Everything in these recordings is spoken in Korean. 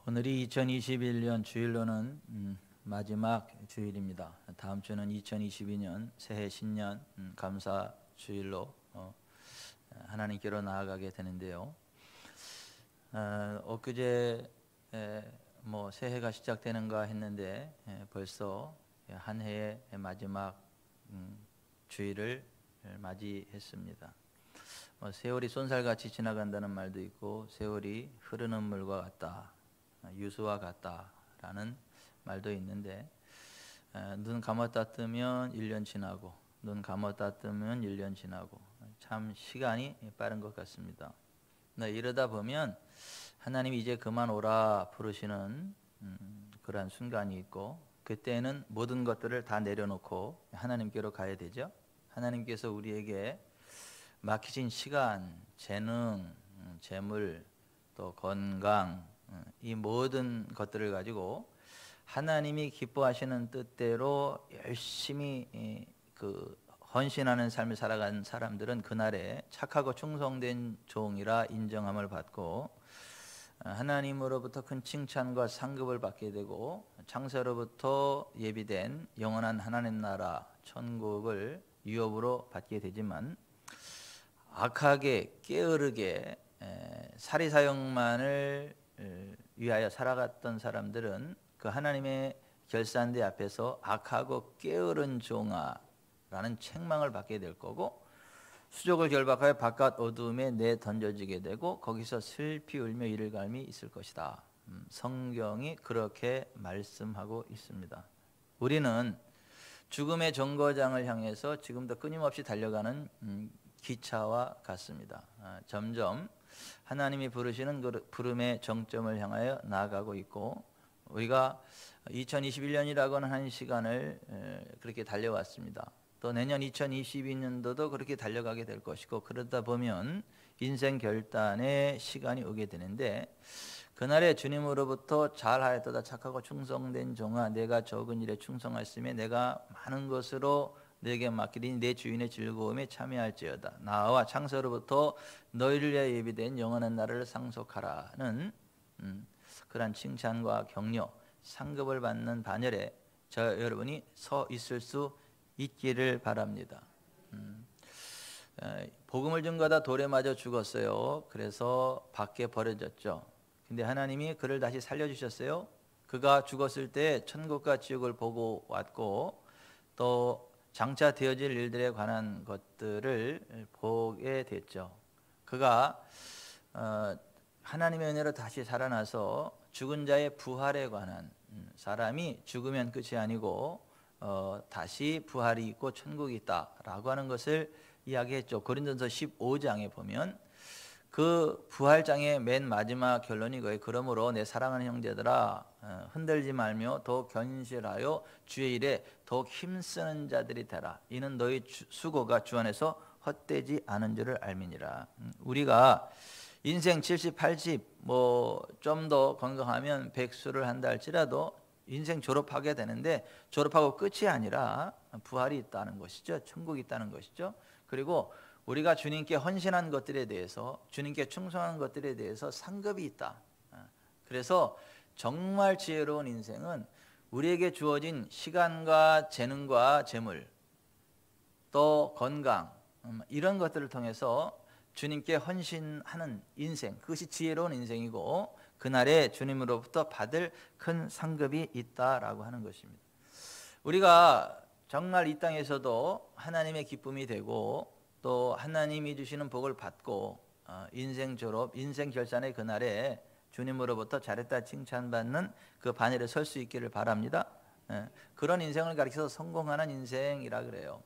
오늘이 2021년 주일로는 마지막 주일입니다. 다음 주는 2022년 새해 신년 감사 주일로 하나님께로 나아가게 되는데요. 엊그제 새해가 시작되는가 했는데 벌써 한 해의 마지막 주일을 맞이했습니다. 세월이 쏜살같이 지나간다는 말도 있고 세월이 흐르는 물과 같다, 유수와 같다라는 말도 있는데 눈 감았다 뜨면 1년 지나고 눈 감았다 뜨면 1년 지나고 참 시간이 빠른 것 같습니다. 이러다 보면 하나님이 이제 그만 오라 부르시는 그러한 순간이 있고 그때는 모든 것들을 다 내려놓고 하나님께로 가야 되죠. 하나님께서 우리에게 막히신 시간, 재능, 재물, 또 건강, 이 모든 것들을 가지고 하나님이 기뻐하시는 뜻대로 열심히 헌신하는 삶을 살아간 사람들은 그날에 착하고 충성된 종이라 인정함을 받고 하나님으로부터 큰 칭찬과 상급을 받게 되고 창세로부터 예비된 영원한 하나님 나라 천국을 유업으로 받게 되지만 악하게 게으르게 사리사욕만을 위하여 살아갔던 사람들은 그 하나님의 결산대 앞에서 악하고 게으른 종아라는 책망을 받게 될 거고 수족을 결박하여 바깥 어두움에 내던져지게 되고 거기서 슬피 울며 이를 갈미 있을 것이다. 성경이 그렇게 말씀하고 있습니다. 우리는 죽음의 정거장을 향해서 지금도 끊임없이 달려가는 기차와 같습니다. 점점 하나님이 부르시는 그 부름의 정점을 향하여 나아가고 있고 우리가 2021년이라고는 한 시간을 그렇게 달려왔습니다. 또 내년 2022년도도 그렇게 달려가게 될 것이고 그러다 보면 인생 결단의 시간이 오게 되는데 그날에 주님으로부터 잘하였도다 착하고 충성된 종아 내가 적은 일에 충성하였으며 내가 많은 것으로 내게 맡기리니 내 주인의 즐거움에 참여할지어다. 나와 창세로부터 너희를 위하여 예비된 영원한 나라를 상속하라는 그러한 칭찬과 격려, 상급을 받는 반열에 저 여러분이 서 있을 수 있기를 바랍니다. 복음을 증거하다 돌에 맞아 죽었어요. 그래서 밖에 버려졌죠. 근데 하나님이 그를 다시 살려주셨어요. 그가 죽었을 때 천국과 지옥을 보고 왔고 또 장차 되어질 일들에 관한 것들을 보게 됐죠. 그가 하나님의 은혜로 다시 살아나서 죽은 자의 부활에 관한 사람이 죽으면 끝이 아니고 다시 부활이 있고 천국이 있다라고 하는 것을 이야기했죠. 고린도서 15장에 보면 그 부활장의 맨 마지막 결론이 거예요. 그러므로 내 사랑하는 형제들아 흔들지 말며 더욱 견실하여 주의 일에 더욱 힘쓰는 자들이 되라. 이는 너희 수고가 주 안에서 헛되지 않은 줄을 알미니라. 우리가 인생 70, 80 좀 더 건강하면 100수를 한다 할지라도 인생 졸업하게 되는데 졸업하고 끝이 아니라 부활이 있다는 것이죠. 천국이 있다는 것이죠. 그리고 우리가 주님께 헌신한 것들에 대해서 주님께 충성한 것들에 대해서 상급이 있다. 그래서 정말 지혜로운 인생은 우리에게 주어진 시간과 재능과 재물 또 건강 이런 것들을 통해서 주님께 헌신하는 인생, 그것이 지혜로운 인생이고 그날에 주님으로부터 받을 큰 상급이 있다라고 하는 것입니다. 우리가 정말 이 땅에서도 하나님의 기쁨이 되고 또 하나님이 주시는 복을 받고 인생 졸업, 인생 결산의 그날에 주님으로부터 잘했다 칭찬받는 그 반열에 설 수 있기를 바랍니다. 그런 인생을 가리켜서 성공하는 인생이라 그래요.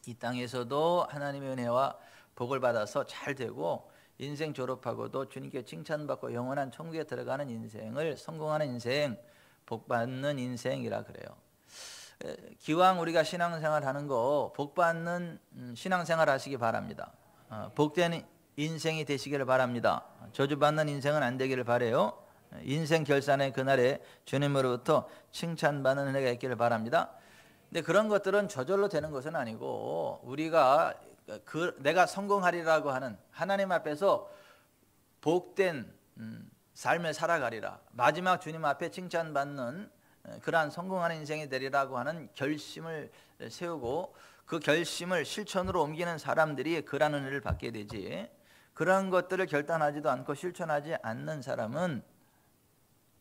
이 땅에서도 하나님의 은혜와 복을 받아서 잘 되고 인생 졸업하고도 주님께 칭찬받고 영원한 천국에 들어가는 인생을 성공하는 인생, 복받는 인생이라 그래요. 기왕 우리가 신앙생활 하는 거 복받는 신앙생활 하시기 바랍니다. 복된 인생이 되시기를 바랍니다. 저주받는 인생은 안 되기를 바라요. 인생 결산의 그날에 주님으로부터 칭찬받는 은혜가 있기를 바랍니다. 근데 그런 것들은 저절로 되는 것은 아니고 우리가 내가 성공하리라고 하는 하나님 앞에서 복된 삶을 살아가리라. 마지막 주님 앞에 칭찬받는 그러한 성공하는 인생이 되리라고 하는 결심을 세우고 그 결심을 실천으로 옮기는 사람들이 그러한 은혜를 받게 되지, 그러한 것들을 결단하지도 않고 실천하지 않는 사람은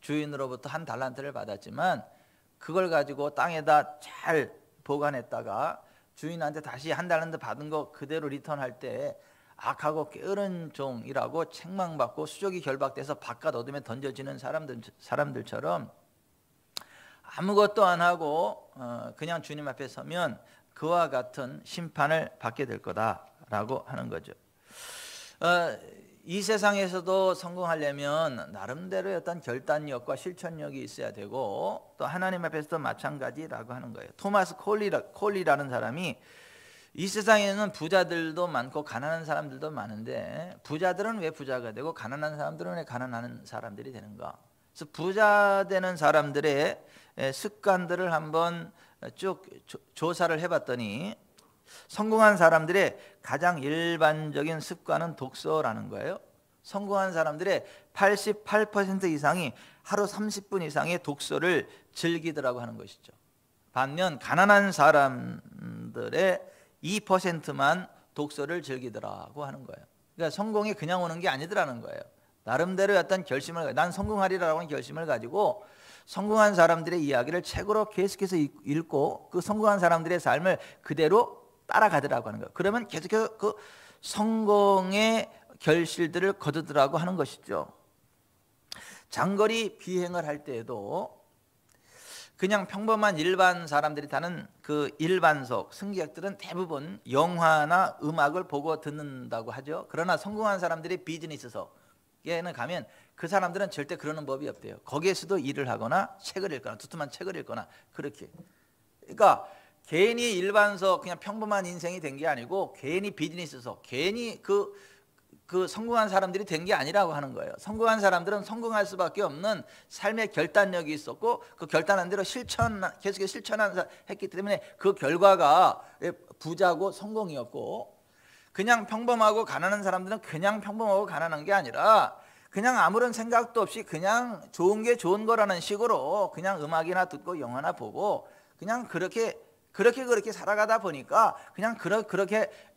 주인으로부터 한 달란트를 받았지만 그걸 가지고 땅에다 잘 보관했다가 주인한테 다시 한 달란트 받은 거 그대로 리턴할 때 악하고 게으른 종이라고 책망받고 수족이 결박돼서 바깥 어둠에 던져지는 사람들처럼 아무것도 안 하고 그냥 주님 앞에 서면 그와 같은 심판을 받게 될 거다라고 하는 거죠. 이 세상에서도 성공하려면 나름대로의 어떤 결단력과 실천력이 있어야 되고 또 하나님 앞에서도 마찬가지라고 하는 거예요. 토마스 콜리라는 사람이 이 세상에는 부자들도 많고 가난한 사람들도 많은데 부자들은 왜 부자가 되고 가난한 사람들은 왜 가난한 사람들이 되는가? 그래서 부자 되는 사람들의 습관들을 한번 쭉 조사를 해봤더니 성공한 사람들의 가장 일반적인 습관은 독서라는 거예요. 성공한 사람들의 88% 이상이 하루 30분 이상의 독서를 즐기더라고 하는 것이죠. 반면 가난한 사람들의 2%만 독서를 즐기더라고 하는 거예요. 그러니까 성공이 그냥 오는 게 아니더라는 거예요. 나름대로 어떤 결심을, 난 성공하리라고 하는 결심을 가지고 성공한 사람들의 이야기를 책으로 계속해서 읽고 그 성공한 사람들의 삶을 그대로 따라가더라고 하는 거예요. 그러면 계속해서 그 성공의 결실들을 거두더라고 하는 것이죠. 장거리 비행을 할 때에도 그냥 평범한 일반 사람들이 타는 그 일반석 승객들은 대부분 영화나 음악을 보고 듣는다고 하죠. 그러나 성공한 사람들이 비즈니스석에는 가면 그 사람들은 절대 그러는 법이 없대요. 거기에서도 일을 하거나 책을 읽거나 두툼한 책을 읽거나 그렇게. 그러니까 괜히 일반석 그냥 평범한 인생이 된 게 아니고 괜히 비즈니스석, 괜히 그 성공한 사람들이 된 게 아니라고 하는 거예요. 성공한 사람들은 성공할 수밖에 없는 삶의 결단력이 있었고 그 결단한 대로 계속해서 실천했기 때문에 그 결과가 부자고 성공이었고, 그냥 평범하고 가난한 사람들은 그냥 평범하고 가난한 게 아니라 그냥 아무런 생각도 없이 그냥 좋은 게 좋은 거라는 식으로 그냥 음악이나 듣고 영화나 보고 그냥 그렇게 살아가다 보니까 그냥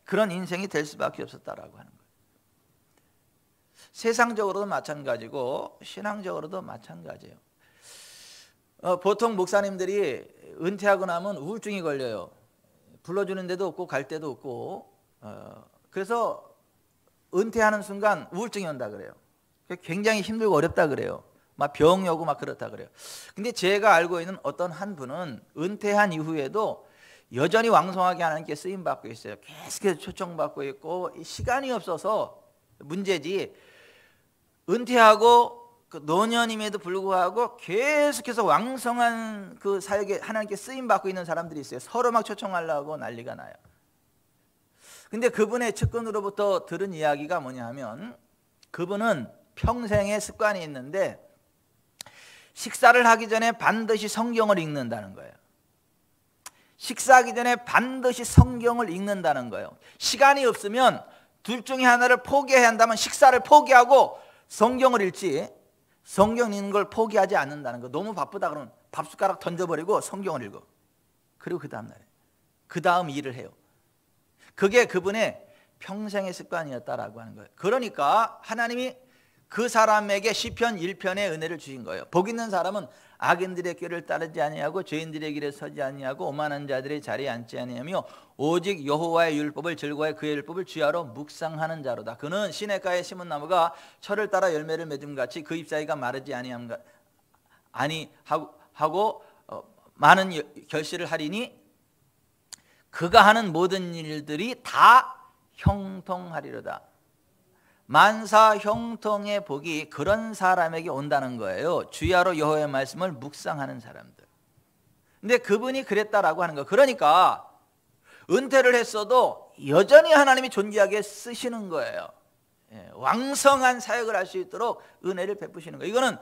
그런 인생이 될 수밖에 없었다라고 하는 거예요. 세상적으로도 마찬가지고 신앙적으로도 마찬가지예요. 보통 목사님들이 은퇴하고 나면 우울증이 걸려요. 불러주는 데도 없고 갈 데도 없고, 그래서 은퇴하는 순간 우울증이 온다 그래요. 굉장히 힘들고 어렵다 그래요. 막 병이 오고 막 그렇다 그래요. 근데 제가 알고 있는 어떤 한 분은 은퇴한 이후에도 여전히 왕성하게 하나님께 쓰임 받고 있어요. 계속해서 초청받고 있고 시간이 없어서 문제지, 은퇴하고 그 노년임에도 불구하고 계속해서 왕성한 그 사역에 하나님께 쓰임 받고 있는 사람들이 있어요. 서로 막 초청하려고 난리가 나요. 근데 그분의 측근으로부터 들은 이야기가 뭐냐 하면 그분은 평생의 습관이 있는데 식사를 하기 전에 반드시 성경을 읽는다는 거예요. 식사하기 전에 반드시 성경을 읽는다는 거예요. 시간이 없으면 둘 중에 하나를 포기해야 한다면 식사를 포기하고 성경을 읽지, 성경 읽는 걸 포기하지 않는다는 거. 너무 바쁘다 그러면 밥숟가락 던져버리고 성경을 읽어. 그리고 그 다음 일을 해요. 그게 그분의 평생의 습관이었다라고 하는 거예요. 그러니까 하나님이 그 사람에게 시편 1편의 은혜를 주신 거예요. 복 있는 사람은 악인들의 길을 따르지 아니하고 죄인들의 길에 서지 아니하고 오만한 자들의 자리에 앉지 아니하며 오직 여호와의 율법을 즐거워해 그의 율법을 주야로 묵상하는 자로다. 그는 시냇가에 심은 나무가 철을 따라 열매를 맺음같이 그 잎사귀가 마르지 아니하고 많은 결실을 하리니 그가 하는 모든 일들이 다 형통하리로다. 만사 형통의 복이 그런 사람에게 온다는 거예요. 주야로 여호와의 말씀을 묵상하는 사람들. 근데 그분이 그랬다라고 하는 거예요. 그러니까 은퇴를 했어도 여전히 하나님이 존귀하게 쓰시는 거예요. 왕성한 사역을 할 수 있도록 은혜를 베푸시는 거예요. 이거는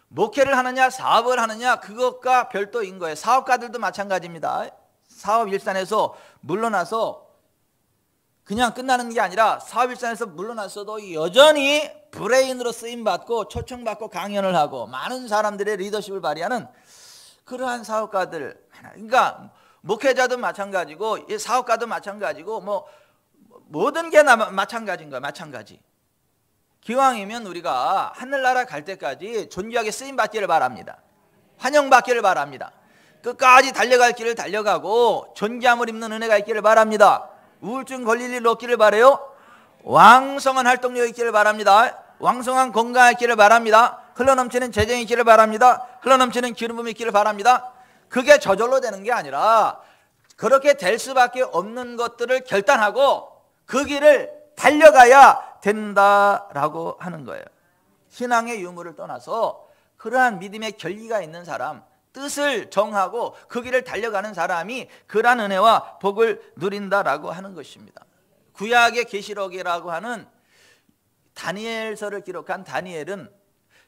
목회를 하느냐 사업을 하느냐 그것과 별도인 거예요. 사업가들도 마찬가지입니다. 사업 일산에서 물러나서 그냥 끝나는 게 아니라 사업일선에서 물러났어도 여전히 브레인으로 쓰임받고 초청받고 강연을 하고 많은 사람들의 리더십을 발휘하는 그러한 사업가들. 그러니까 목회자도 마찬가지고 사업가도 마찬가지고 뭐 모든 게 마찬가지인 거야. 마찬가지. 기왕이면 우리가 하늘나라 갈 때까지 존귀하게 쓰임받기를 바랍니다. 환영받기를 바랍니다. 끝까지 달려갈 길을 달려가고 존귀함을 입는 은혜가 있기를 바랍니다. 우울증 걸릴 일 없기를 바라요. 왕성한 활동력이 있기를 바랍니다. 왕성한 건강이 있기를 바랍니다. 흘러넘치는 재정이 있기를 바랍니다. 흘러넘치는 기름붐이 있기를 바랍니다. 그게 저절로 되는 게 아니라 그렇게 될 수밖에 없는 것들을 결단하고 그 길을 달려가야 된다라고 하는 거예요. 신앙의 유무를 떠나서 그러한 믿음의 결기가 있는 사람, 뜻을 정하고 그 길을 달려가는 사람이 그러한 은혜와 복을 누린다라고 하는 것입니다. 구약의 계시록이라고 하는 다니엘서를 기록한 다니엘은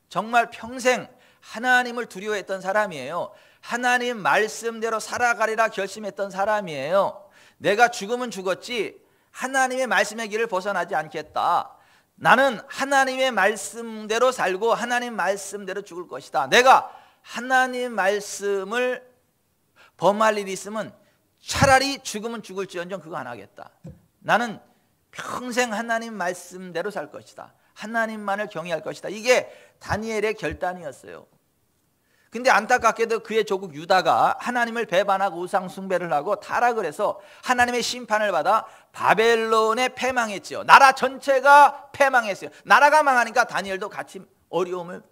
정말 평생 하나님을 두려워했던 사람이에요. 하나님 말씀대로 살아가리라 결심했던 사람이에요. 내가 죽으면 죽었지 하나님의 말씀의 길을 벗어나지 않겠다. 나는 하나님의 말씀대로 살고 하나님 말씀대로 죽을 것이다. 내가 하나님 말씀을 범할 일이 있으면 차라리 죽으면 죽을지언정 그거 안 하겠다. 나는 평생 하나님 말씀대로 살 것이다. 하나님만을 경외할 것이다. 이게 다니엘의 결단이었어요. 근데 안타깝게도 그의 조국 유다가 하나님을 배반하고 우상 숭배를 하고 타락을 해서 하나님의 심판을 받아 바벨론에 패망했죠. 나라 전체가 패망했어요. 나라가 망하니까 다니엘도 같이 어려움을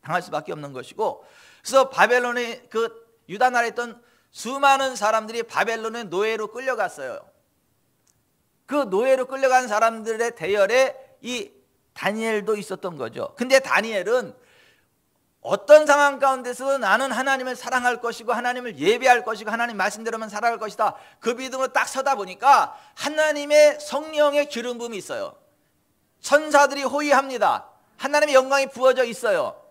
당할 수밖에 없는 것이고, 그래서 바벨론에 그 유다 나라에 있던 수많은 사람들이 바벨론의 노예로 끌려갔어요. 그 노예로 끌려간 사람들의 대열에 이 다니엘도 있었던 거죠. 근데 다니엘은 어떤 상황 가운데서 나는 하나님을 사랑할 것이고 하나님을 예배할 것이고 하나님 말씀대로만 살아갈 것이다, 그 믿음으로 딱 서다 보니까 하나님의 성령의 기름 부음이 있어요. 천사들이 호위합니다. 하나님의 영광이 부어져 있어요.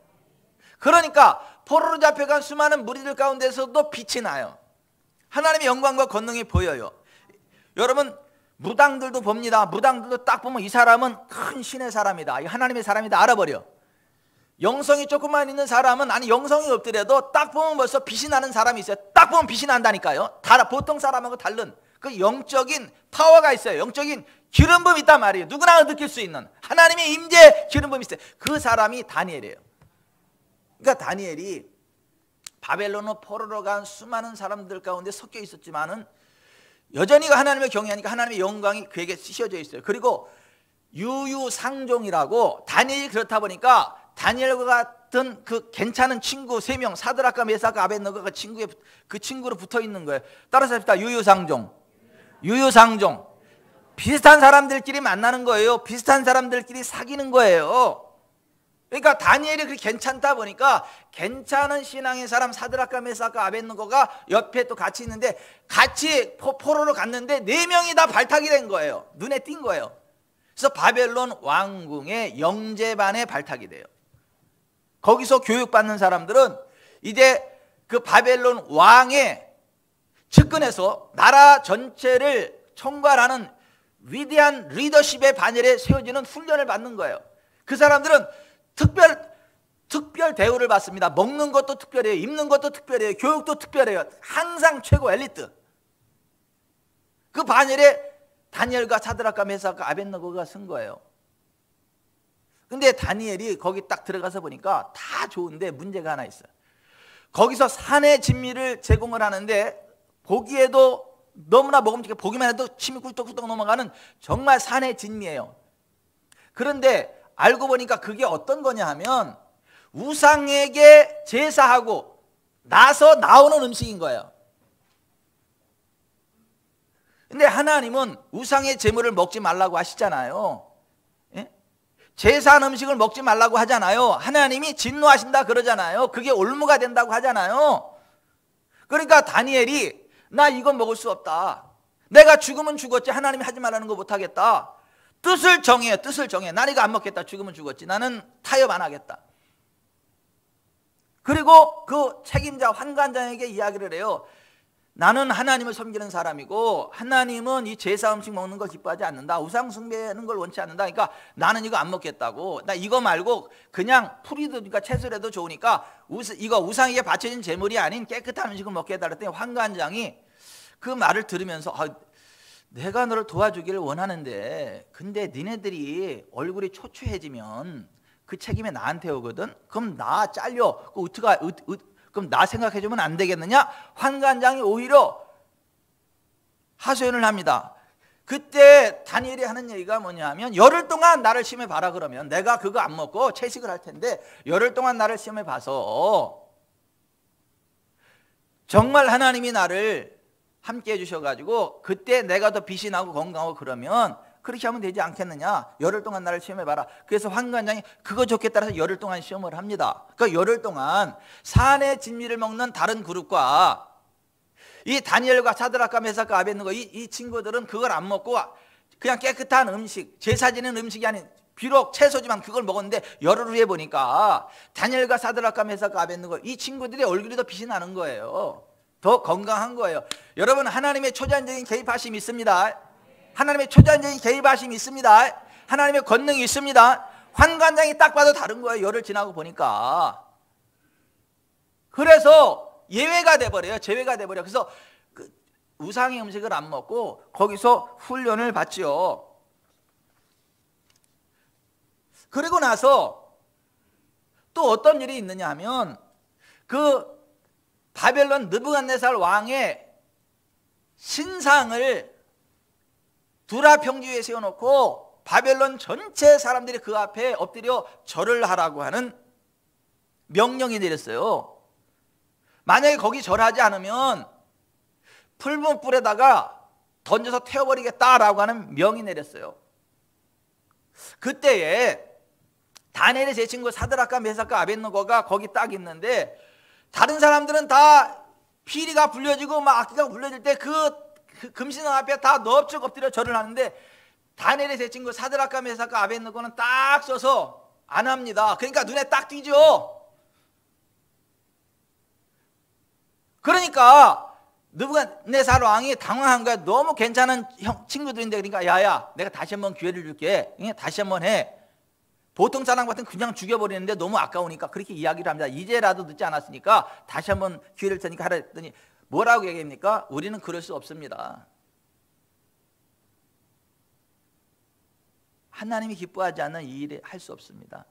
그러니까 포로로 잡혀간 수많은 무리들 가운데서도 빛이 나요. 하나님의 영광과 권능이 보여요. 여러분, 무당들도 봅니다. 무당들도 딱 보면 이 사람은 큰 신의 사람이다, 하나님의 사람이다 알아버려. 영성이 조금만 있는 사람은, 아니 영성이 없더라도 딱 보면 벌써 빛이 나는 사람이 있어요. 딱 보면 빛이 난다니까요. 보통 사람하고 다른 그 영적인 파워가 있어요. 영적인 기름 부음이 있단 말이에요. 누구나 느낄 수 있는 하나님의 임재 기름 부음이 있어요. 그 사람이 다니엘이에요. 그러니까 다니엘이 바벨론으로 포로로 간 수많은 사람들 가운데 섞여 있었지만은 여전히 하나님을 경외하니까 하나님의 영광이 그에게 씌어져 있어요. 그리고 유유상종이라고, 다니엘이 그렇다 보니까 다니엘과 같은 그 괜찮은 친구 3명, 사드락과 메삭과 아벳느고가 그 친구로 붙어 있는 거예요. 따라서 합시다. 유유상종. 유유상종. 비슷한 사람들끼리 만나는 거예요. 비슷한 사람들끼리 사귀는 거예요. 그러니까 다니엘이 그렇게 괜찮다 보니까 괜찮은 신앙의 사람 사드락과 메삭과 아벳느고가 옆에 또 같이 있는데, 같이 포로로 갔는데 4명이 다 발탁이 된 거예요. 눈에 띈 거예요. 그래서 바벨론 왕궁의 영재반에 발탁이 돼요. 거기서 교육받는 사람들은 이제 그 바벨론 왕의 측근에서 나라 전체를 총괄하는 위대한 리더십의 반열에 세워지는 훈련을 받는 거예요. 그 사람들은 특별 대우를 받습니다. 먹는 것도 특별해요. 입는 것도 특별해요. 교육도 특별해요. 항상 최고 엘리트. 그 반열에 다니엘과 사드락과 메삭과 아벳느고가 쓴 거예요. 근데 다니엘이 거기 딱 들어가서 보니까 다 좋은데 문제가 하나 있어요. 거기서 산의 진미를 제공을 하는데 보기에도 너무나 먹음직해, 보기만 해도 침이 꿀떡꿀떡 넘어가는 정말 산의 진미예요. 그런데 알고 보니까 그게 어떤 거냐 하면 우상에게 제사하고 나서 나오는 음식인 거예요. 근데 하나님은 우상의 제물을 먹지 말라고 하시잖아요. 예? 제사한 음식을 먹지 말라고 하잖아요. 하나님이 진노하신다 그러잖아요. 그게 올무가 된다고 하잖아요. 그러니까 다니엘이 나 이건 먹을 수 없다. 내가 죽으면 죽었지 하나님이 하지 말라는 거 못하겠다. 뜻을 정해요. 뜻을 정해. 난 이거 안 먹겠다. 죽으면 죽었지. 나는 타협 안 하겠다. 그리고 그 책임자 환관장에게 이야기를 해요. 나는 하나님을 섬기는 사람이고 하나님은 이 제사 음식 먹는 걸 기뻐하지 않는다. 우상 숭배하는 걸 원치 않는다. 그러니까 나는 이거 안 먹겠다고. 나 이거 말고 그냥 풀이니까 채소라도 좋으니까 이거 우상에게 바쳐진 제물이 아닌 깨끗한 음식을 먹겠다 그랬더니 환관장이 그 말을 들으면서 내가 너를 도와주기를 원하는데 근데 니네들이 얼굴이 초췌해지면 그 책임이 나한테 오거든. 그럼 나 잘려. 그럼 나 생각해주면 안 되겠느냐? 환관장이 오히려 하소연을 합니다. 그때 다니엘이 하는 얘기가 뭐냐면 열흘 동안 나를 시험해 봐라. 그러면 내가 그거 안 먹고 채식을 할 텐데 열흘 동안 나를 시험해 봐서 정말 하나님이 나를 함께 해주셔가지고 그때 내가 더 빛이 나고 건강하고 그러면 그렇게 하면 되지 않겠느냐. 열흘 동안 나를 시험해봐라. 그래서 환관장이 그거 좋겠다 해서 열흘 동안 시험을 합니다. 그러니까 열흘 동안 산의 진미를 먹는 다른 그룹과 이 다니엘과 사드락과 메삭과 아벳느고 이 친구들은 그걸 안 먹고 그냥 깨끗한 음식, 제사 지는 음식이 아닌 비록 채소지만 그걸 먹었는데 열흘 후에 보니까 다니엘과 사드락과 메삭과 아벳느고 이 친구들의 얼굴이 더 빛이 나는 거예요. 더 건강한 거예요. 여러분, 하나님의 초자연적인 개입하심이 있습니다. 하나님의 초자연적인 개입하심이 있습니다. 하나님의 권능이 있습니다. 환관장이 딱 봐도 다른 거예요. 열흘 지나고 보니까. 그래서 예외가 돼버려요. 제외가 돼버려요. 그래서 그 우상의 음식을 안 먹고 거기서 훈련을 받지요. 그리고 나서 또 어떤 일이 있느냐 하면 그 바벨론 느부갓네살 왕의 신상을 두라 평지 위에 세워놓고 바벨론 전체 사람들이 그 앞에 엎드려 절을 하라고 하는 명령이 내렸어요. 만약에 거기 절하지 않으면 풀무불에다가 던져서 태워버리겠다라고 하는 명이 내렸어요. 그때에 다니엘의 제 친구 사드락과 메삭과 아벳느고가 거기 딱 있는데 다른 사람들은 다 피리가 불려지고 막 악기가 불려질 때 그 금신상 앞에 다 넙죽 엎드려 절을 하는데 다니엘의 제 친구 사드락과 메삭과 아벳느고는 딱 서서 안 합니다. 그러니까 눈에 딱 띄죠. 그러니까 느부갓네살 왕이 당황한 거야. 너무 괜찮은 친구들인데 그러니까 야야 내가 다시 한번 기회를 줄게. 다시 한번 해. 보통 사람 같은 그냥 죽여버리는데 너무 아까우니까 그렇게 이야기를 합니다. 이제라도 늦지 않았으니까 다시 한번 기회를 테니까 하라 했더니 뭐라고 얘기합니까? 우리는 그럴 수 없습니다. 하나님이 기뻐하지 않는 이 일을 할 수 없습니다.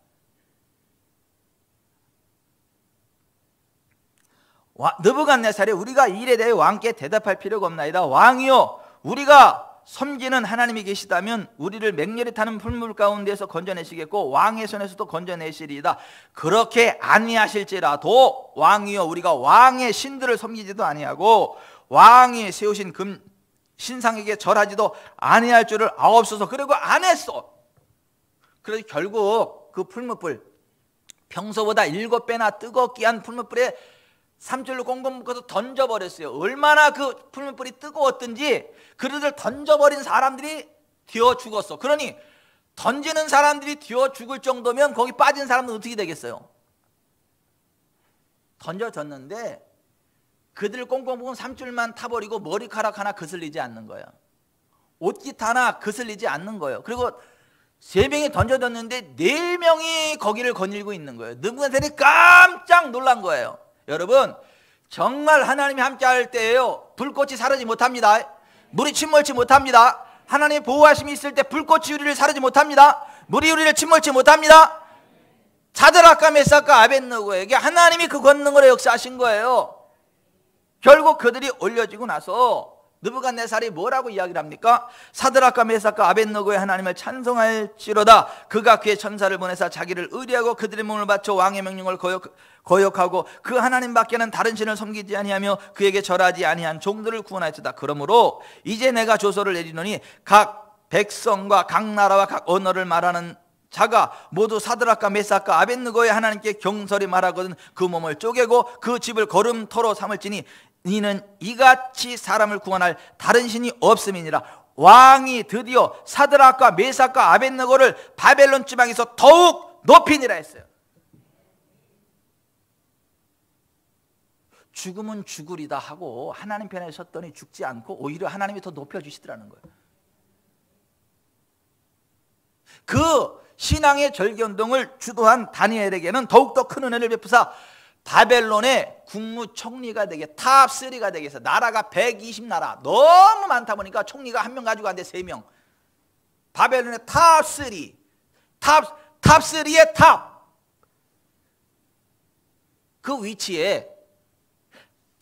느부갓네살이 우리가 이 일에 대해 왕께 대답할 필요가 없나이다. 왕이요 우리가 섬기는 하나님이 계시다면 우리를 맹렬히 타는 풀물 가운데서 건져내시겠고 왕의 손에서도 건져내시리이다. 그렇게 아니하실지라도 왕이여 우리가 왕의 신들을 섬기지도 아니하고 왕이 세우신 신상에게 절하지도 아니할 줄을 아옵소서. 그리고 안 했어. 그래서 결국 그 풀무불 평소보다 7배나 뜨겁게 한 풀무불에 삼줄로 꽁꽁 묶어서 던져버렸어요. 얼마나 그 풀무불이 뜨거웠든지 그들을 던져버린 사람들이 되어 죽었어. 그러니 던지는 사람들이 되어 죽을 정도면 거기 빠진 사람은 어떻게 되겠어요? 던져졌는데 그들 꽁꽁 묶은 삼줄만 타버리고 머리카락 하나 거슬리지 않는 거예요. 옷깃 하나 거슬리지 않는 거예요. 그리고 3명이 던져졌는데 4명이 거기를 거닐고 있는 거예요. 느부갓네살이 깜짝 놀란 거예요. 여러분 정말 하나님이 함께할 때예요. 불꽃이 사르지 못합니다. 물이 침몰치 못합니다. 하나님의 보호하심이 있을 때 불꽃이 우리를 사르지 못합니다. 물이 우리를 침몰치 못합니다. 사드락과 메삭과 아벳느고에게 하나님이 그 권능으로 역사하신 거예요. 결국 그들이 올려지고 나서 느부갓네살이 뭐라고 이야기를 합니까? 사드락과 메삭과 아벳느고의 하나님을 찬송할지로다. 그가 그의 천사를 보내사 자기를 의리하고 그들의 몸을 바쳐 왕의 명령을 거역하고 그 하나님밖에는 다른 신을 섬기지 아니하며 그에게 절하지 아니한 종들을 구원하였다. 그러므로 이제 내가 조서를 내리노니 각 백성과 각 나라와 각 언어를 말하는 자가 모두 사드락과 메삭과 아벳느고의 하나님께 경솔히 말하거든 그 몸을 쪼개고 그 집을 거름토로 삼을지니 이는 이같이 사람을 구원할 다른 신이 없음이니라. 왕이 드디어 사드락과 메삭과 아벳느고를 바벨론 지방에서 더욱 높이니라 했어요. 죽으면 죽으리다 하고 하나님 편에 섰더니 죽지 않고 오히려 하나님이 더 높여주시더라는 거예요. 그 신앙의 절견동을 주도한 다니엘에게는 더욱더 큰 은혜를 베푸사 바벨론의 국무총리가 되게 탑3가 되게 해서 나라가 120나라 너무 많다 보니까 총리가 한 명 가지고 안 돼 3명. 바벨론의 탑3 탑3의 탑 그 위치에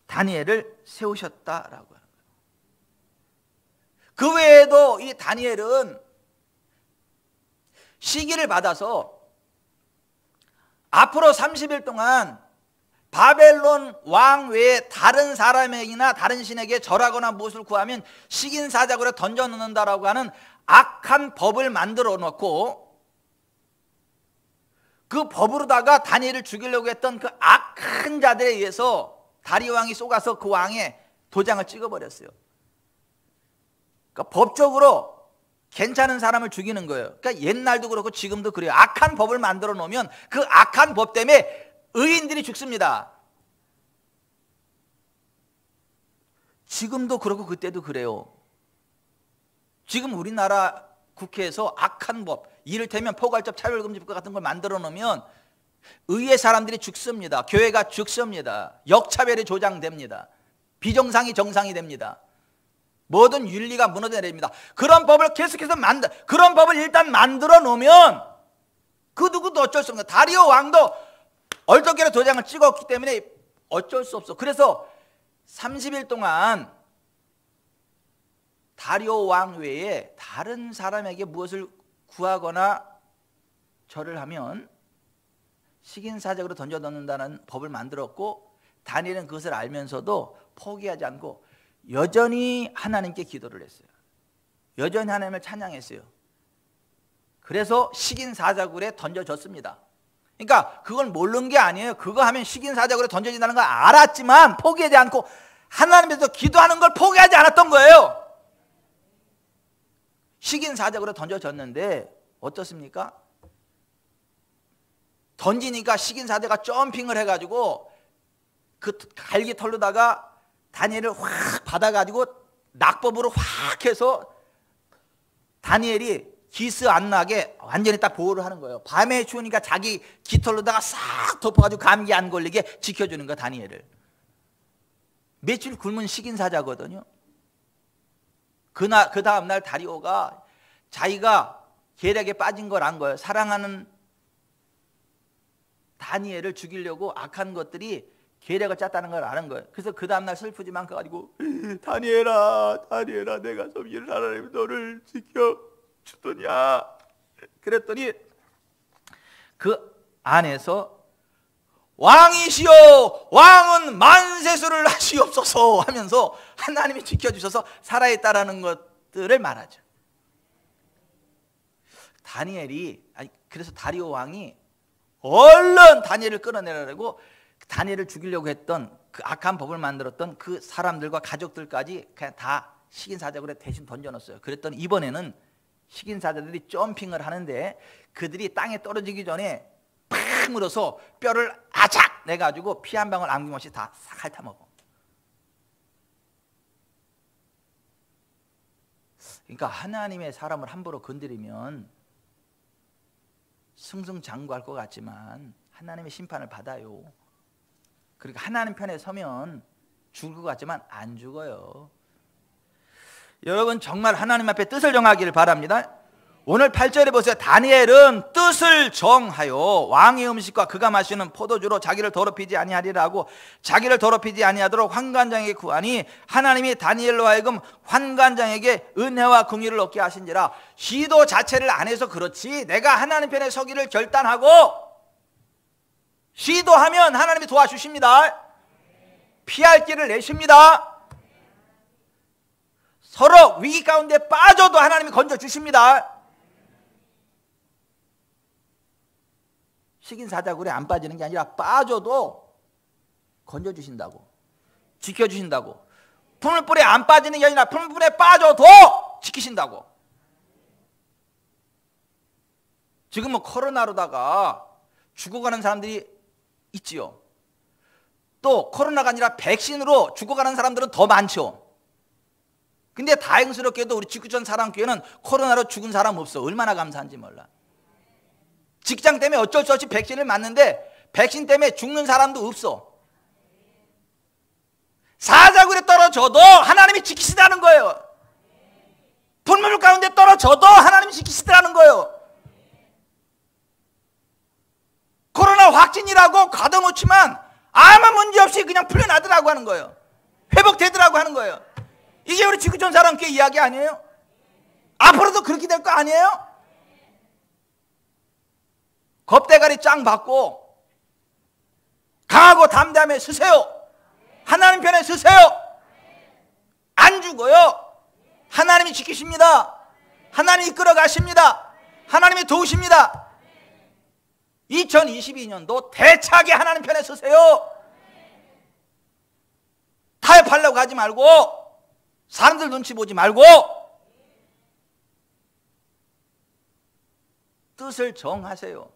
다니엘을 세우셨다라고 하는 거예요. 그 외에도 이 다니엘은 시기를 받아서 앞으로 30일 동안 바벨론 왕 외에 다른 사람에게나 다른 신에게 절하거나 무엇을 구하면 식인사작으로 던져놓는다라고 하는 악한 법을 만들어 놓고 그 법으로다가 다니엘을 죽이려고 했던 그 악한 자들에 의해서 다리오 왕이 쏘가서 그 왕의 도장을 찍어버렸어요. 그러니까 법적으로 괜찮은 사람을 죽이는 거예요. 그러니까 옛날도 그렇고 지금도 그래요. 악한 법을 만들어 놓으면 그 악한 법 때문에 의인들이 죽습니다. 지금도 그렇고 그때도 그래요. 지금 우리나라 국회에서 악한 법, 이를테면 포괄적 차별금지법 같은 걸 만들어 놓으면 의의 사람들이 죽습니다. 교회가 죽습니다. 역차별이 조장됩니다. 비정상이 정상이 됩니다. 모든 윤리가 무너져내립니다. 그런 법을 계속해서 그런 법을 일단 만들어 놓으면 그 누구도 어쩔 수 없는 거예요. 다리오 왕도 얼떨결에 도장을 찍었기 때문에 어쩔 수 없어. 그래서 30일 동안 다리오 왕 외에 다른 사람에게 무엇을 구하거나 절을 하면 식인사적으로 던져 넣는다는 법을 만들었고 다니엘은 그것을 알면서도 포기하지 않고 여전히 하나님께 기도를 했어요. 여전히 하나님을 찬양했어요. 그래서 식인사자굴에 던져졌습니다. 그러니까 그걸 모르는 게 아니에요. 그거 하면 식인사자굴에 던져진다는 걸 알았지만 포기하지 않고 하나님께서 기도하는 걸 포기하지 않았던 거예요. 식인사자굴에 던져졌는데 어떻습니까? 던지니까 식인사자가 점핑을 해가지고 그 갈기털로다가 다니엘을 확 받아가지고 낙법으로 확 해서 다니엘이 기스 안 나게 완전히 딱 보호를 하는 거예요. 밤에 추우니까 자기 깃털로다가 싹 덮어가지고 감기 안 걸리게 지켜주는 거 다니엘을. 며칠 굶은 식인사자거든요. 그 다음날 다리오가 자기가 계략에 빠진 걸 안 거예요. 사랑하는 다니엘을 죽이려고 악한 것들이 계략을 짰다는 걸 아는 거예요. 그래서 그 다음날 슬프지만 가가지고 다니엘아 내가 섬기는 하나님 너를 지켜주더냐. 그랬더니 그 안에서 왕이시여 왕은 만세수를 하시옵소서 하면서 하나님이 지켜주셔서 살아있다라는 것들을 말하죠. 그래서 다리오 왕이 얼른 다니엘을 끌어내려고 다니엘을 죽이려고 했던 그 악한 법을 만들었던 그 사람들과 가족들까지 그냥 다 식인사자굴에 대신 던져놨어요. 그랬더니 이번에는 식인사자들이 점핑을 하는데 그들이 땅에 떨어지기 전에 팍 물어서 뼈를 아작 내가지고 피 한 방울 남김없이 다 싹 핥아먹어. 그러니까 하나님의 사람을 함부로 건드리면 승승장구할 것 같지만 하나님의 심판을 받아요. 그러니까 하나님 편에 서면 죽을 것 같지만 안 죽어요. 여러분 정말 하나님 앞에 뜻을 정하기를 바랍니다. 오늘 8절에 보세요. 다니엘은 뜻을 정하여 왕의 음식과 그가 마시는 포도주로 자기를 더럽히지 아니하리라고 자기를 더럽히지 아니하도록 환관장에게 구하니 하나님이 다니엘로 하여금 환관장에게 은혜와 긍휼을 얻게 하신지라. 기도 자체를 안 해서 그렇지 내가 하나님 편에 서기를 결단하고 시도하면 하나님이 도와주십니다. 피할 길을 내십니다. 서로 위기 가운데 빠져도 하나님이 건져주십니다. 식인사자굴에 안 빠지는 게 아니라 빠져도 건져주신다고 지켜주신다고. 풀물불에 안 빠지는 게 아니라 풀물불에 빠져도 지키신다고. 지금 코로나로다가 죽어가는 사람들이 있지요. 또 코로나가 아니라 백신으로 죽어가는 사람들은 더 많죠. 근데 다행스럽게도 우리 지구촌 사랑교회는 코로나로 죽은 사람 없어. 얼마나 감사한지 몰라. 직장 때문에 어쩔 수 없이 백신을 맞는데 백신 때문에 죽는 사람도 없어. 사자굴에 떨어져도 하나님이 지키시다는 거예요. 불물 가운데 떨어져도 하나님이 지키시다는 거예요. 코로나 확진이라고 가둬놓지만 아무 문제 없이 그냥 풀려나더라고 하는 거예요. 회복되더라고 하는 거예요. 이게 우리 지구촌 사랑교회 이야기 아니에요? 앞으로도 그렇게 될 거 아니에요? 겁대가리 짱 받고 강하고 담대함에 서세요. 하나님 편에 서세요. 안 죽어요. 하나님이 지키십니다. 하나님이 이끌어 가십니다. 하나님이 도우십니다. 2022년도 대차게 하나님 편에 서세요. 타협하려고 하지 말고 사람들 눈치 보지 말고 뜻을 정하세요.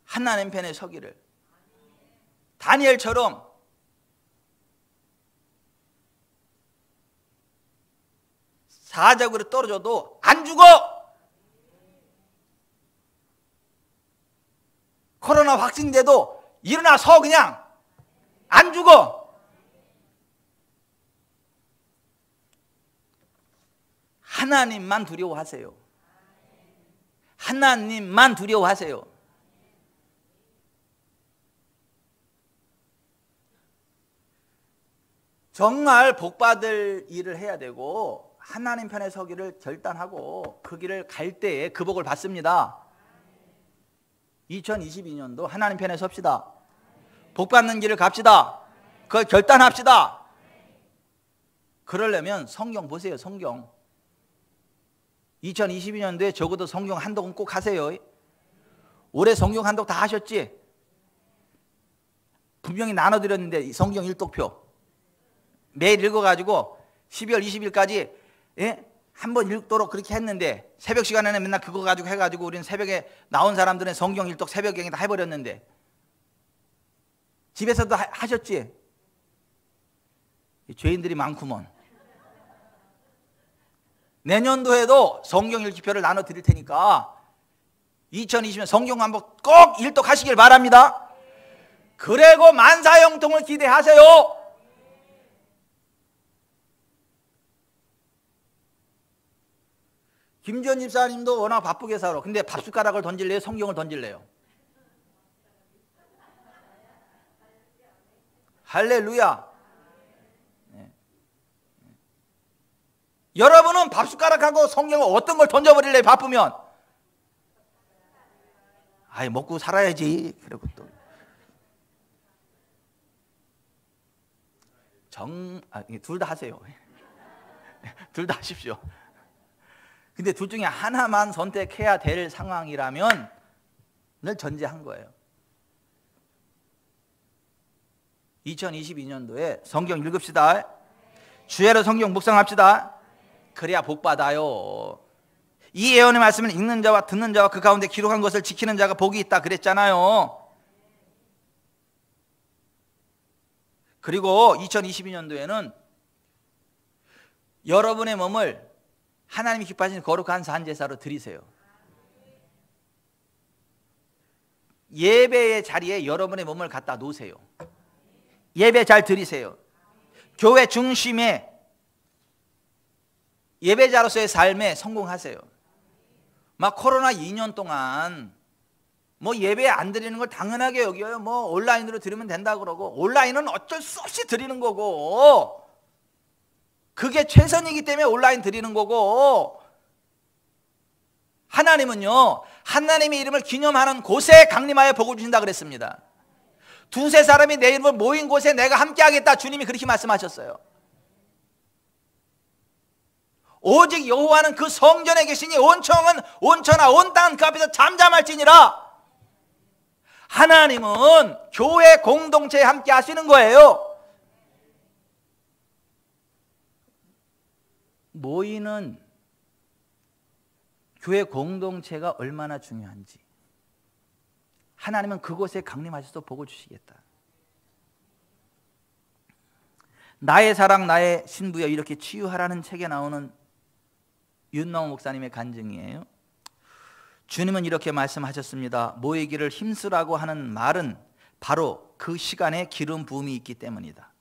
하나님 편에 서기를. 다니엘처럼 사자굴에 떨어져도 안 죽어. 코로나 확진돼도 일어나서 그냥 안 죽어. 하나님만 두려워하세요. 하나님만 두려워하세요. 정말 복받을 일을 해야 되고 하나님 편에 서기를 결단하고 그 길을 갈 때에 그 복을 받습니다. 2022년도 하나님 편에 섭시다. 복받는 길을 갑시다. 그걸 결단합시다. 그러려면 성경 보세요. 성경 2022년도에 적어도 성경 한독은 꼭 하세요. 올해 성경 한독 다 하셨지? 분명히 나눠드렸는데 성경 일독표 매일 읽어가지고 12월 20일까지 한번 읽도록 그렇게 했는데 새벽 시간에는 맨날 그거 가지고 해가지고 우리는 새벽에 나온 사람들은 성경 일독 새벽에 다 해버렸는데 집에서도 하셨지? 죄인들이 많구먼. 내년도에도 성경 읽기표를 나눠드릴 테니까 2020년 성경 한번 꼭 일독하시길 바랍니다. 그리고 만사형통을 기대하세요. 김지현 집사님도 워낙 바쁘게 살아. 근데 밥숟가락을 던질래요? 성경을 던질래요? 할렐루야. 네. 여러분은 밥숟가락하고 성경을 어떤 걸 던져버릴래요? 바쁘면. 아이 먹고 살아야지. 그리고 또 둘 다 하세요. 둘 다 하십시오. 근데 둘 중에 하나만 선택해야 될 상황이라면 늘 전제한 거예요. 2022년도에 성경 읽읍시다. 주야로 성경 묵상합시다. 그래야 복 받아요. 이 예언의 말씀을 읽는 자와 듣는 자와 그 가운데 기록한 것을 지키는 자가 복이 있다 그랬잖아요. 그리고 2022년도에는 여러분의 몸을 하나님이 기뻐하시는 거룩한 산제사로 드리세요. 예배의 자리에 여러분의 몸을 갖다 놓으세요. 예배 잘 드리세요. 교회 중심에 예배자로서의 삶에 성공하세요. 막 코로나 2년 동안 뭐 예배 안 드리는 걸 당연하게 여겨요. 뭐 온라인으로 드리면 된다 그러고 온라인은 어쩔 수 없이 드리는 거고 그게 최선이기 때문에 온라인 드리는 거고 하나님은요 하나님의 이름을 기념하는 곳에 강림하여 복을 주신다 그랬습니다. 두세 사람이 내 이름을 모인 곳에 내가 함께 하겠다 주님이 그렇게 말씀하셨어요. 오직 여호와는 그 성전에 계시니 온 천하 온 땅은 그 앞에서 잠잠할지니라. 하나님은 교회 공동체에 함께 하시는 거예요. 모이는 교회 공동체가 얼마나 중요한지 하나님은 그곳에 강림하셔서 복을 주시겠다. 나의 사랑 나의 신부여 이렇게 치유하라는 책에 나오는 윤나호 목사님의 간증이에요. 주님은 이렇게 말씀하셨습니다. 모이기를 힘쓰라고 하는 말은 바로 그 시간에 기름 부음이 있기 때문이다.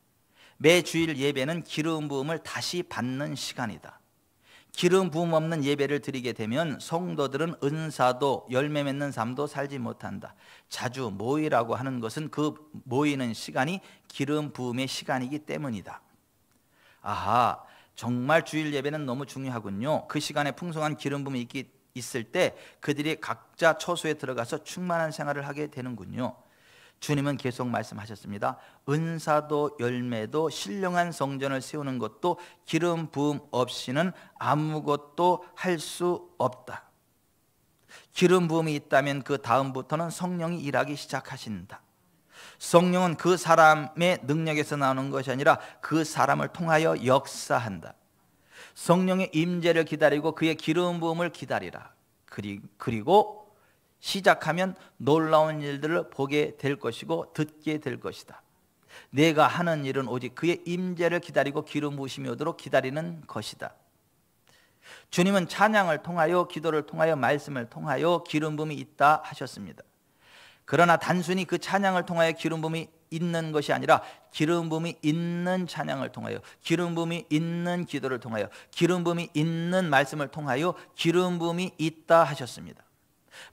매 주일 예배는 기름 부음을 다시 받는 시간이다. 기름 부음 없는 예배를 드리게 되면 성도들은 은사도 열매 맺는 삶도 살지 못한다. 자주 모이라고 하는 것은 그 모이는 시간이 기름 부음의 시간이기 때문이다. 아하, 정말 주일 예배는 너무 중요하군요. 그 시간에 풍성한 기름 부음이 있을 때 그들이 각자 처소에 들어가서 충만한 생활을 하게 되는군요. 주님은 계속 말씀하셨습니다. 은사도 열매도 신령한 성전을 세우는 것도 기름 부음 없이는 아무것도 할 수 없다. 기름 부음이 있다면 그 다음부터는 성령이 일하기 시작하신다. 성령은 그 사람의 능력에서 나오는 것이 아니라 그 사람을 통하여 역사한다. 성령의 임재를 기다리고 그의 기름 부음을 기다리라. 그리고 시작하면 놀라운 일들을 보게 될 것이고 듣게 될 것이다. 내가 하는 일은 오직 그의 임재를 기다리고 기름 부으심이 오도록 기다리는 것이다. 주님은 찬양을 통하여 기도를 통하여 말씀을 통하여 기름 부음이 있다 하셨습니다. 그러나 단순히 그 찬양을 통하여 기름 부음이 있는 것이 아니라 기름 부음이 있는 찬양을 통하여 기름 부음이 있는 기도를 통하여 기름 부음이 있는 말씀을 통하여 기름 부음이 있다 하셨습니다.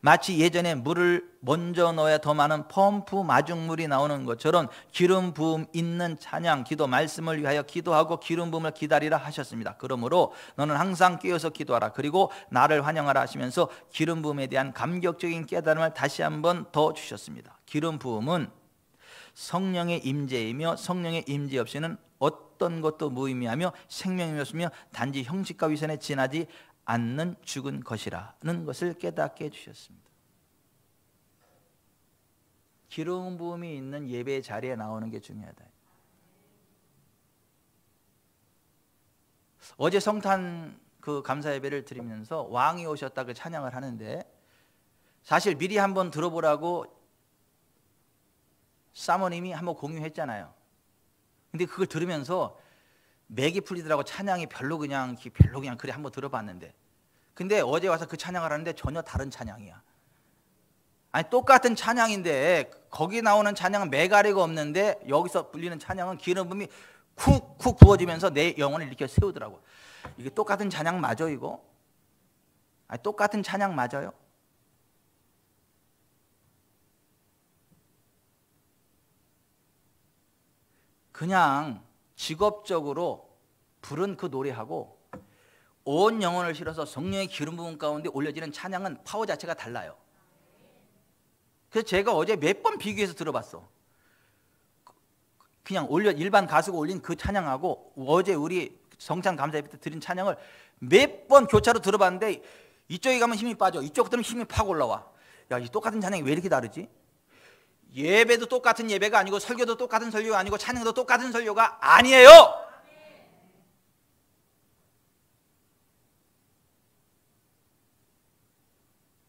마치 예전에 물을 먼저 넣어야 더 많은 펌프 마중물이 나오는 것처럼 기름 부음 있는 찬양, 기도, 말씀을 위하여 기도하고 기름 부음을 기다리라 하셨습니다. 그러므로 너는 항상 깨어서 기도하라. 그리고 나를 환영하라 하시면서 기름 부음에 대한 감격적인 깨달음을 다시 한번 더 주셨습니다. 기름 부음은 성령의 임재이며 성령의 임재 없이는 어떤 것도 무의미하며 생명이 없으며 단지 형식과 위선에 지나지 않는 죽은 것이라는 것을 깨닫게 해주셨습니다. 기름 부음이 있는 예배 자리에 나오는 게 중요하다. 어제 성탄 그 감사 예배를 드리면서 왕이 오셨다 그 찬양을 하는데 사실 미리 한번 들어보라고 사모님이 한번 공유했잖아요. 근데 그걸 들으면서 맥이 풀리더라고. 찬양이 별로 그냥 그래 한번 들어봤는데 근데 어제 와서 그 찬양을 하는데 전혀 다른 찬양이야. 아니 똑같은 찬양인데 거기 나오는 찬양은 매가리가 없는데 여기서 불리는 찬양은 기름 부음이 쿡쿡 부어지면서 내 영혼을 이렇게 세우더라고. 이게 똑같은 찬양 맞아 이거? 아니 똑같은 찬양 맞아요? 그냥 직업적으로 부른 그 노래하고 온 영혼을 실어서 성령의 기름 부음 가운데 올려지는 찬양은 파워 자체가 달라요. 그래서 제가 어제 몇 번 비교해서 들어봤어. 그냥 일반 가수가 올린 그 찬양하고 어제 우리 성찬 감사 예배 때 드린 찬양을 몇 번 교차로 들어봤는데 이쪽에 가면 힘이 빠져, 이쪽 들으면 힘이 팍 올라와. 야, 이 똑같은 찬양이 왜 이렇게 다르지? 예배도 똑같은 예배가 아니고 설교도 똑같은 설교가 아니고 찬양도 똑같은 설교가 아니에요.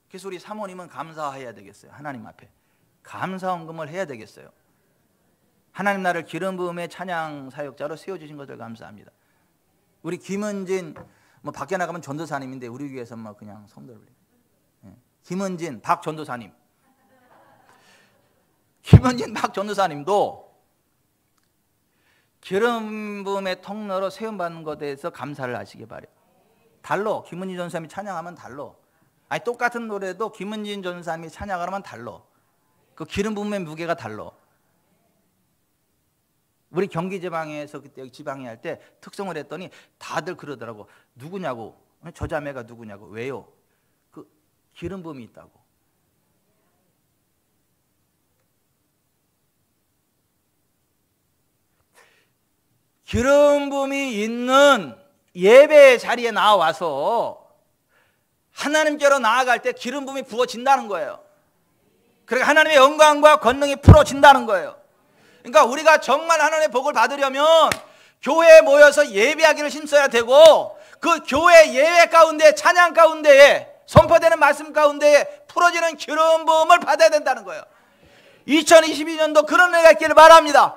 그래서 우리 사모님은 감사해야 되겠어요. 하나님 앞에 감사 헌금을 해야 되겠어요. 하나님 나를 기름 부음의 찬양 사역자로 세워주신 것을 감사합니다. 우리 김은진 뭐 밖에 나가면 전도사님인데 우리 교회에서 뭐 그냥 성도를 김은진 박 전도사님, 김은진 박 전도사님도 기름 부음의 통로로 세움받는 것에 대해서 감사를 하시기 바래요. 달러 김은진 전도사님이 찬양하면 달러. 아니 똑같은 노래도 김은진 전사님이 찬양하면 달라. 그 기름 부음의 무게가 달라. 우리 경기 지방에서 그때 여기 지방에 할 때 특성을 했더니 다들 그러더라고. 누구냐고. 저 자매가 누구냐고. 왜요? 그 기름 부음이 있다고. 기름 부음이 있는 예배 자리에 나와서 하나님께로 나아갈 때 기름 부음이 부어진다는 거예요. 그러니까 하나님의 영광과 권능이 풀어진다는 거예요. 그러니까 우리가 정말 하나님의 복을 받으려면 교회에 모여서 예배하기를 힘써야 되고 그 교회 예배 가운데 찬양 가운데에 선포되는 말씀 가운데에 풀어지는 기름 부음을 받아야 된다는 거예요. 2022년도 그런 은혜가 있기를 바랍니다.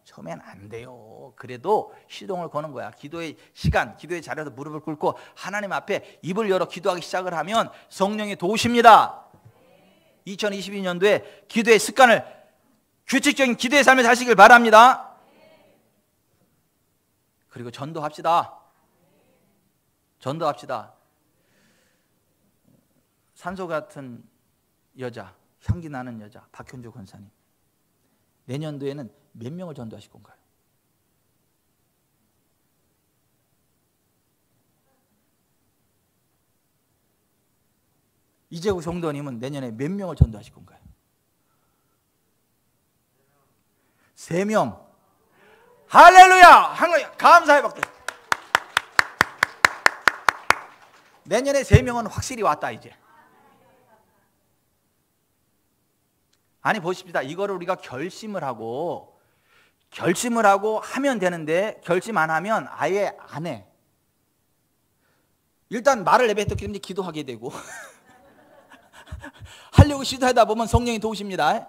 처음엔 안 돼요. 그래도 시동을 거는 거야. 기도의 시간, 기도의 자리에서 무릎을 꿇고 하나님 앞에 입을 열어 기도하기 시작을 하면 성령이 도우십니다. 2022년도에 기도의 습관을, 규칙적인 기도의 삶을 사시길 바랍니다. 그리고 전도합시다. 전도합시다. 산소 같은 여자, 향기 나는 여자 박현주 권사님, 내년도에는 몇 명을 전도하실 건가요? 이재구 성도님은 내년에 몇 명을 전도하실 건가요? 3명. 할렐루야! 할렐루야! 감사의 박수. 내년에 3명은 확실히 왔다 이제. 아니 보십시다. 이거를 우리가 결심을 하고 하면 되는데, 결심 안 하면 아예 안 해. 일단 말을 내뱉었기 때문에 기도하게 되고 하려고 시도하다 보면 성령이 도우십니다.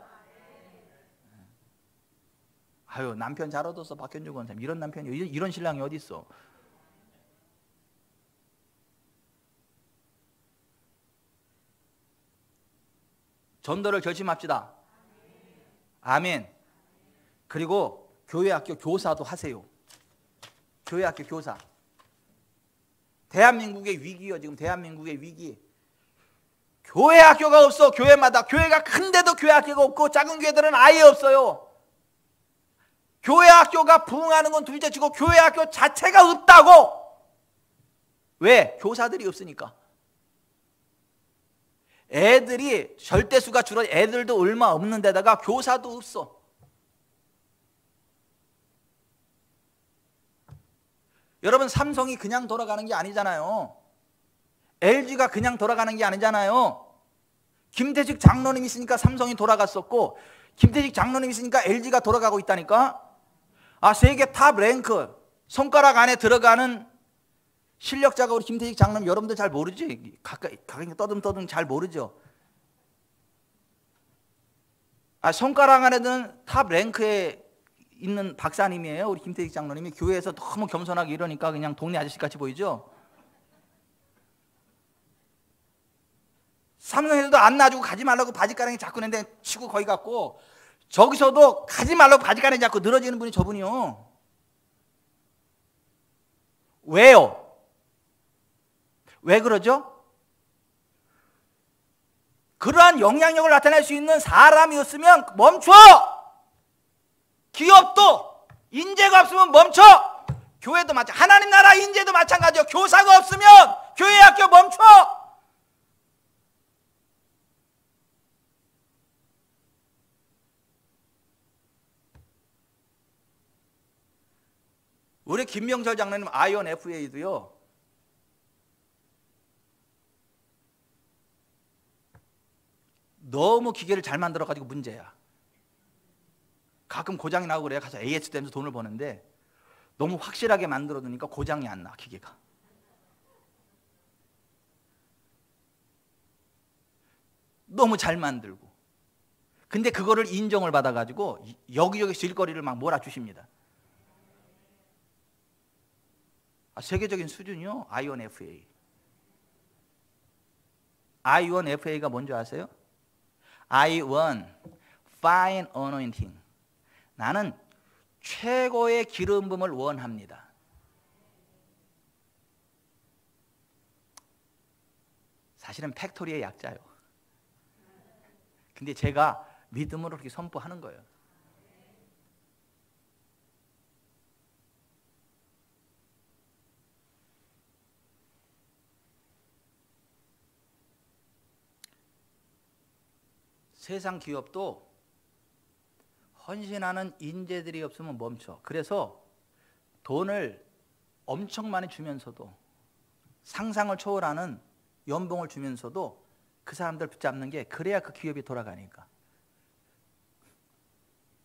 아유, 남편 잘 얻었어 박현주 권사님. 이런 남편이, 이런 신랑이 어디 있어? 전도를 결심합시다. 아멘. 그리고 교회 학교 교사도 하세요. 교회 학교 교사. 대한민국의 위기요. 지금 대한민국의 위기. 교회 학교가 없어. 교회마다. 교회가 큰데도 교회 학교가 없고 작은 교회들은 아예 없어요. 교회 학교가 부흥하는 건 둘째치고 교회 학교 자체가 없다고. 왜? 교사들이 없으니까. 애들이 절대수가 줄어, 애들도 얼마 없는 데다가 교사도 없어. 여러분, 삼성이 그냥 돌아가는 게 아니잖아요. LG가 그냥 돌아가는 게 아니잖아요. 김태식 장로님 있으니까 삼성이 돌아갔었고, 김태식 장로님 있으니까 LG가 돌아가고 있다니까. 아, 세계 탑 랭크 손가락 안에 들어가는 실력자가 우리 김태식 장로님, 여러분들 잘 모르지? 가까이 떠듬떠듬 잘 모르죠? 아, 손가락 안에 드는 탑 랭크에 있는 박사님이에요. 우리 김태식 장로님이. 교회에서 너무 겸손하게 이러니까 그냥 동네 아저씨 같이 보이죠? 삼성에서도 안 놔주고 가지 말라고 바지가랑이 자꾸 내는데 치고 거기 갔고, 저기서도 가지 말라고 바지가랑이 자꾸 늘어지는 분이 저분이요. 왜요? 왜 그러죠? 그러한 영향력을 나타낼 수 있는 사람이었으면 멈춰! 기업도 인재가 없으면 멈춰! 교회도 마찬가지. 하나님 나라 인재도 마찬가지요. 교사가 없으면 교회 학교 멈춰! 우리 김명철 장로님 아이온 FA도요, 너무 기계를 잘 만들어가지고 문제야. 가끔 고장이 나고 그래요. 가서 AS 되면서 돈을 버는데 너무 확실하게 만들어 두니까 고장이 안 나, 기계가. 너무 잘 만들고. 근데 그거를 인정을 받아가지고 여기저기 질거리를 막 몰아주십니다. 아, 세계적인 수준이요. 아이온 FA. 아이온 FA가 뭔지 아세요? I want fine anointing. 나는 최고의 기름 부음을 원합니다. 사실은 팩토리의 약자요. 근데 제가 믿음으로 그렇게 선포하는 거예요. 세상 기업도 헌신하는 인재들이 없으면 멈춰. 그래서 돈을 엄청 많이 주면서도, 상상을 초월하는 연봉을 주면서도 그 사람들 붙잡는 게, 그래야 그 기업이 돌아가니까.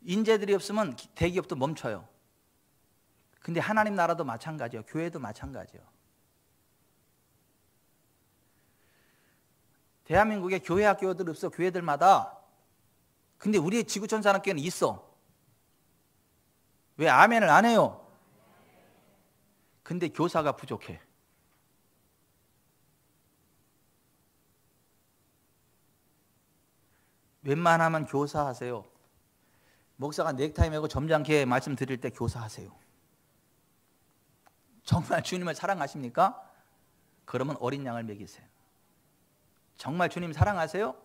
인재들이 없으면 대기업도 멈춰요. 근데 하나님 나라도 마찬가지예요. 교회도 마찬가지예요. 대한민국에 교회 학교들 없어. 교회들마다. 근데 우리 지구촌 산업계는 있어. 왜 아멘을 안 해요? 근데 교사가 부족해. 웬만하면 교사하세요. 목사가 넥타이 메고 점잖게 말씀드릴 때 교사하세요. 정말 주님을 사랑하십니까? 그러면 어린 양을 먹이세요. 정말 주님 사랑하세요?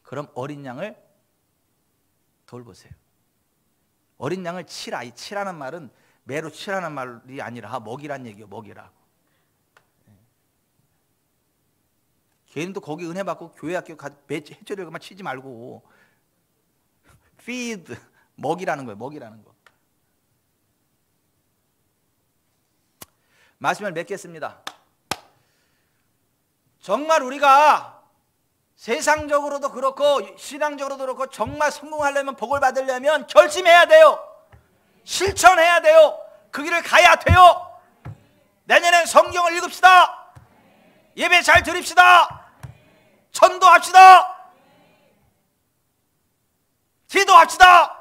그럼 어린 양을 돌보세요. 어린 양을 치라. 이 치라는 말은 매로 치라는 말이 아니라 먹이란 얘기예요. 먹이라고. 개인도 거기 은혜 받고 교회 학교 해초리만 치지 말고 feed, 먹이라는 거예요. 먹이라는 거. 말씀을 맺겠습니다. 정말 우리가 세상적으로도 그렇고 신앙적으로도 그렇고 정말 성공하려면, 복을 받으려면 결심해야 돼요. 실천해야 돼요. 그 길을 가야 돼요. 내년엔 성경을 읽읍시다. 예배 잘 드립시다. 전도합시다. 기도합시다.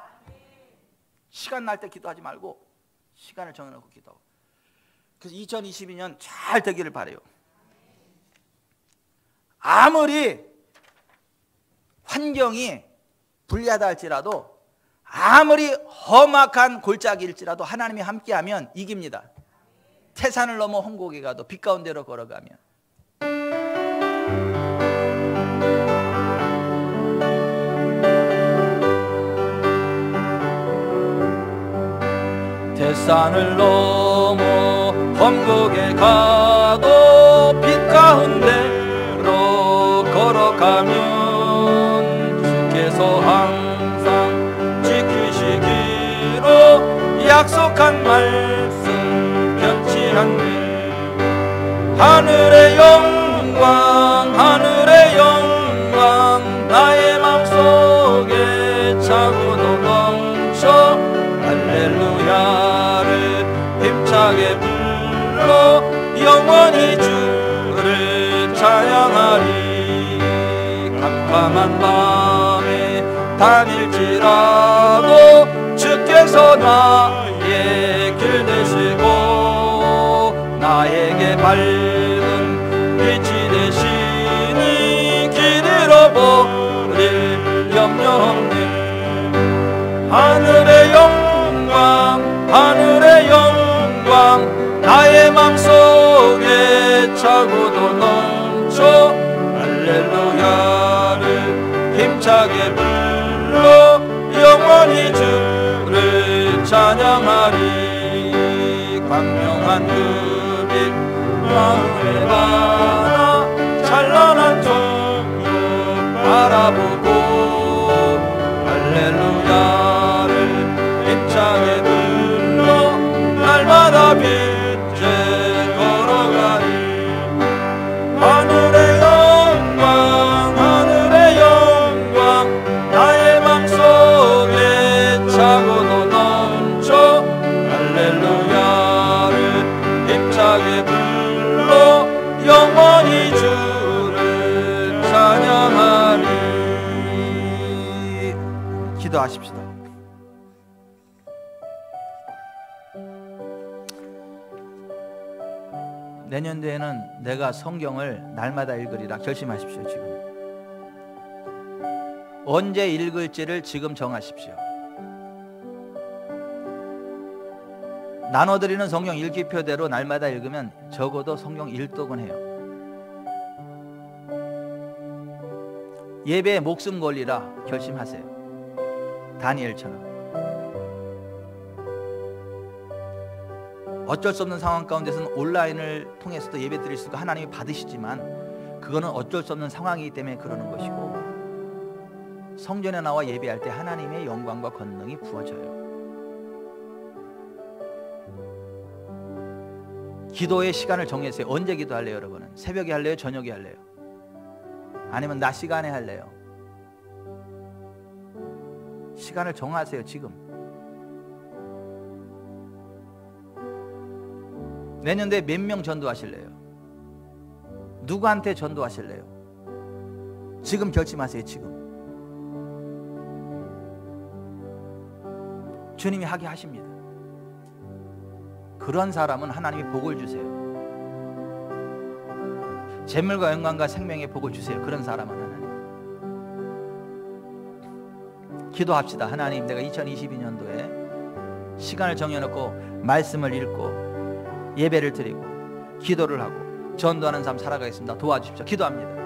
시간 날 때 기도하지 말고 시간을 정해놓고 기도하고. 그래서 2022년 잘 되기를 바라요. 아무리 환경이 불리하다 할지라도, 아무리 험악한 골짜기일지라도 하나님이 함께하면 이깁니다. 태산을 넘어 홍곡에 가도 빛 가운데로 걸어가면. 태산을 넘어 험곡에 가도 빛 가운데로 걸어가면 주께서 항상 지키시기로 약속한 말씀 변치 않네. 하늘의 영광, 하늘의 영광, 나의 마음속에 차고도 넘쳐 할렐루야를 힘차게 불러 영원히 주를 찬양하리. 캄캄한 밤에 다닐지라도 주께서 나의 길 되시고 나에게 밝은 빛이 되시니 길 잃어버릴 염려 없네. 하늘의 영광, 하늘의 영광, 나의 맘속에 차고도 넘쳐 할렐루야를 힘차게 불러 영원히 주를 찬양하리. 광명한 그 빛 마음에 받아 찬란한 종교 바라보고 할렐루야를 힘차게 불러 날마다 빛에 걸어가리. 하늘의 영광, 하늘의 영광, 나의 맘속에 차고도 넘쳐 할렐루야를 힘차게 불러 영원히 주를 찬양하리. 기도하십시다. 내년도에는 내가 성경을 날마다 읽으리라 결심하십시오. 지금 언제 읽을지를 지금 정하십시오. 나눠드리는 성경 읽기표대로 날마다 읽으면 적어도 성경 1독은 해요. 예배에 목숨 걸리라 결심하세요. 다니엘처럼. 어쩔 수 없는 상황 가운데서는 온라인을 통해서도 예배 드릴 수 있고 하나님이 받으시지만 그거는 어쩔 수 없는 상황이기 때문에 그러는 것이고, 성전에 나와 예배할 때 하나님의 영광과 권능이 부어져요. 기도의 시간을 정해주세요. 언제 기도할래요? 여러분은 새벽에 할래요? 저녁에 할래요? 아니면 낮 시간에 할래요? 시간을 정하세요. 지금. 내년도에 몇 명 전도하실래요? 누구한테 전도하실래요? 지금 결심하세요. 지금. 주님이 하게 하십니다. 그런 사람은 하나님이 복을 주세요. 재물과 영광과 생명의 복을 주세요. 그런 사람은 하나님. 기도합시다. 하나님, 내가 2022년도에 시간을 정해놓고 말씀을 읽고 예배를 드리고 기도를 하고 전도하는 삶 살아가겠습니다. 도와주십시오. 기도합니다.